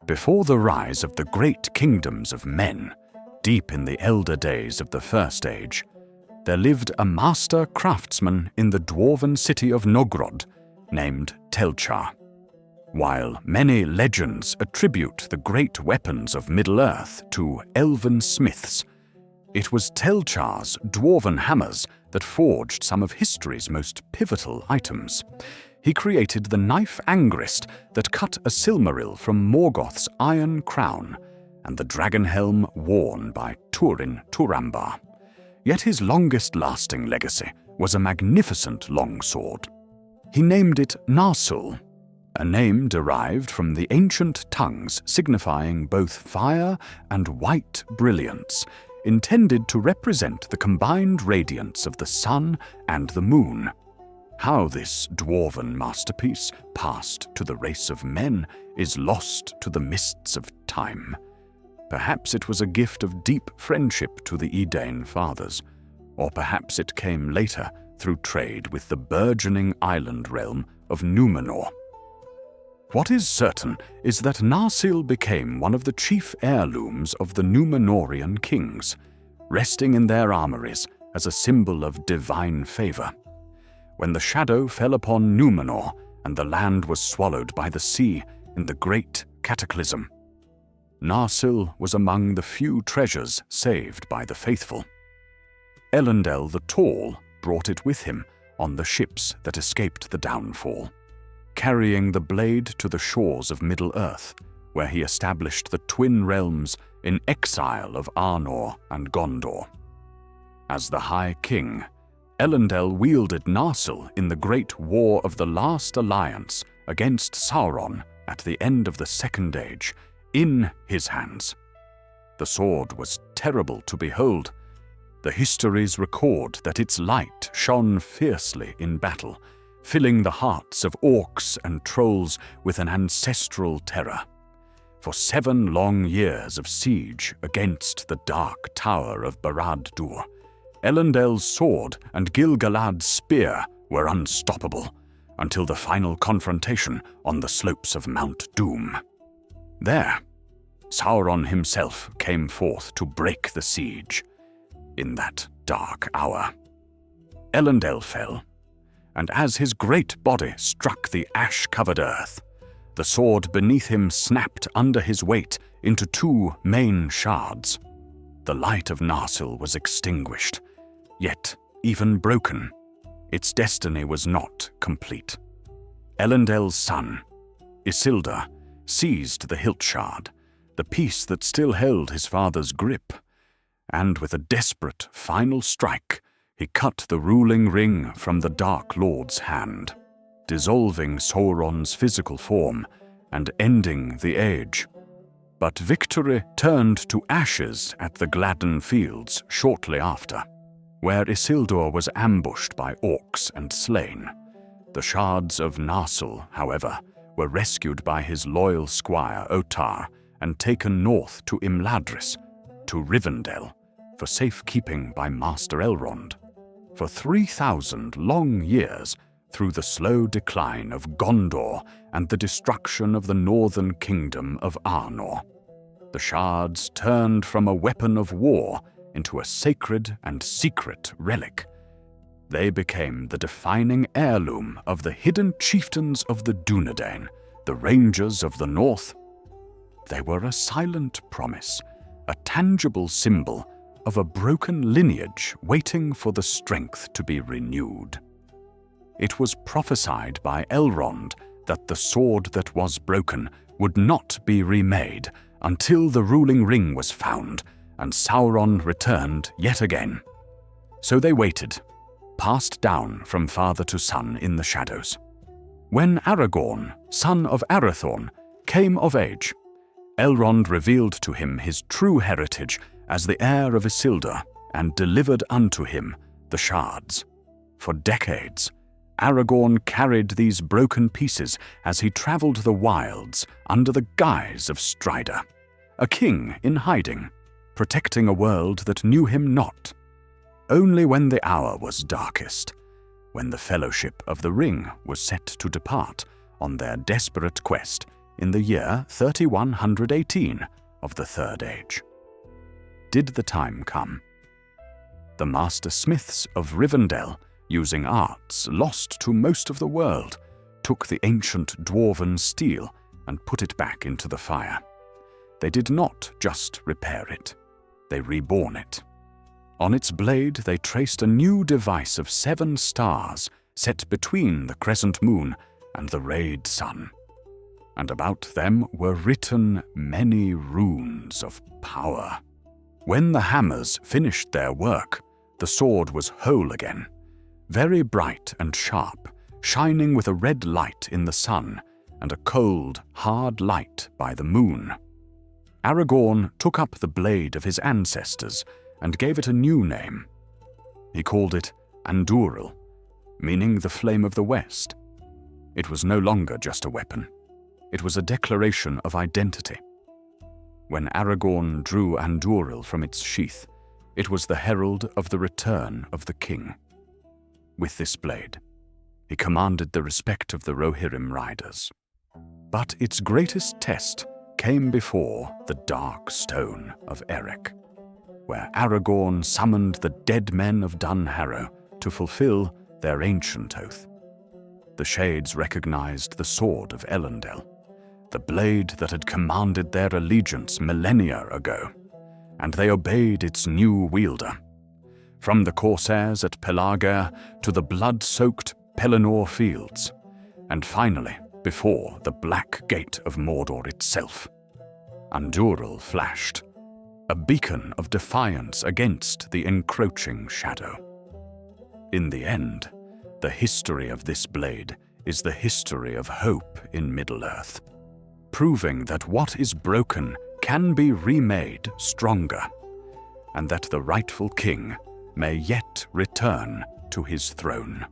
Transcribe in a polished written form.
Before the rise of the great kingdoms of men, deep in the elder days of the First Age, there lived a master craftsman in the dwarven city of Nogrod named Telchar. While many legends attribute the great weapons of Middle-earth to elven smiths, it was Telchar's dwarven hammers that forged some of history's most pivotal items. He created the knife angrist that cut a Silmaril from Morgoth's iron crown and the dragon helm worn by Turin Turambar. Yet his longest-lasting legacy was a magnificent longsword. He named it Narsil, a name derived from the ancient tongues signifying both fire and white brilliance, intended to represent the combined radiance of the sun and the moon. How this dwarven masterpiece passed to the race of men is lost to the mists of time. Perhaps it was a gift of deep friendship to the Edain fathers, or perhaps it came later through trade with the burgeoning island realm of Númenor. What is certain is that Narsil became one of the chief heirlooms of the Númenorian kings, resting in their armories as a symbol of divine favor. When the shadow fell upon Númenor and the land was swallowed by the sea in the great cataclysm, Narsil was among the few treasures saved by the faithful. Elendil the Tall brought it with him on the ships that escaped the downfall, carrying the blade to the shores of Middle-earth, where he established the twin realms in exile of Arnor and Gondor. As the High King, Elendil wielded Narsil in the Great War of the Last Alliance against Sauron at the end of the Second Age, in his hands. The sword was terrible to behold. The histories record that its light shone fiercely in battle, filling the hearts of orcs and trolls with an ancestral terror. For 7 long years of siege against the dark tower of Barad-dûr, Elendil's sword and Gil-galad's spear were unstoppable until the final confrontation on the slopes of Mount Doom. There, Sauron himself came forth to break the siege. In that dark hour, Elendil fell, and as his great body struck the ash-covered earth, the sword beneath him snapped under his weight into 2 main shards. The light of Narsil was extinguished, yet, even broken, its destiny was not complete. Elendil's son, Isildur, seized the hilt shard, the piece that still held his father's grip, and with a desperate final strike, he cut the ruling ring from the Dark Lord's hand, dissolving Sauron's physical form and ending the age. But victory turned to ashes at the Gladden Fields shortly after, where Isildur was ambushed by orcs and slain. The shards of Narsil, however, were rescued by his loyal squire Otar and taken north to Imladris, to Rivendell, for safekeeping by Master Elrond. For 3,000 long years, through the slow decline of Gondor and the destruction of the northern kingdom of Arnor, the shards turned from a weapon of war into a sacred and secret relic. They became the defining heirloom of the hidden chieftains of the Dúnedain, the Rangers of the North. They were a silent promise, a tangible symbol of a broken lineage waiting for the strength to be renewed. It was prophesied by Elrond that the sword that was broken would not be remade until the ruling ring was found and Sauron returned yet again. So they waited, passed down from father to son in the shadows. When Aragorn, son of Arathorn, came of age, Elrond revealed to him his true heritage as the heir of Isildur and delivered unto him the shards. For decades, Aragorn carried these broken pieces as he traveled the wilds under the guise of Strider, a king in hiding, protecting a world that knew him not. Only when the hour was darkest, when the Fellowship of the Ring was set to depart on their desperate quest, in the year 3118 of the Third Age. Did the time come? The master smiths of Rivendell, using arts lost to most of the world, took the ancient dwarven steel and put it back into the fire. They did not just repair it, they reborn it. On its blade they traced a new device of 7 stars set between the crescent moon and the rayed sun, and about them were written many runes of power. When the hammers finished their work, the sword was whole again, very bright and sharp, shining with a red light in the sun and a cold, hard light by the moon. Aragorn took up the blade of his ancestors and gave it a new name. He called it Andúril, meaning the flame of the west. It was no longer just a weapon. It was a declaration of identity. When Aragorn drew Andúril from its sheath, it was the herald of the return of the king. With this blade, he commanded the respect of the Rohirrim riders. But its greatest test came before the Dark Stone of Eric, where Aragorn summoned the Dead Men of Dunharrow to fulfill their ancient oath. The Shades recognized the sword of Elendil, the blade that had commanded their allegiance millennia ago, and they obeyed its new wielder. From the corsairs at Pelargir to the blood-soaked Pelennor fields, and finally before the Black Gate of Mordor itself, Andúril flashed, a beacon of defiance against the encroaching shadow. In the end, the history of this blade is the history of hope in Middle-earth, proving that what is broken can be remade stronger, and that the rightful king may yet return to his throne.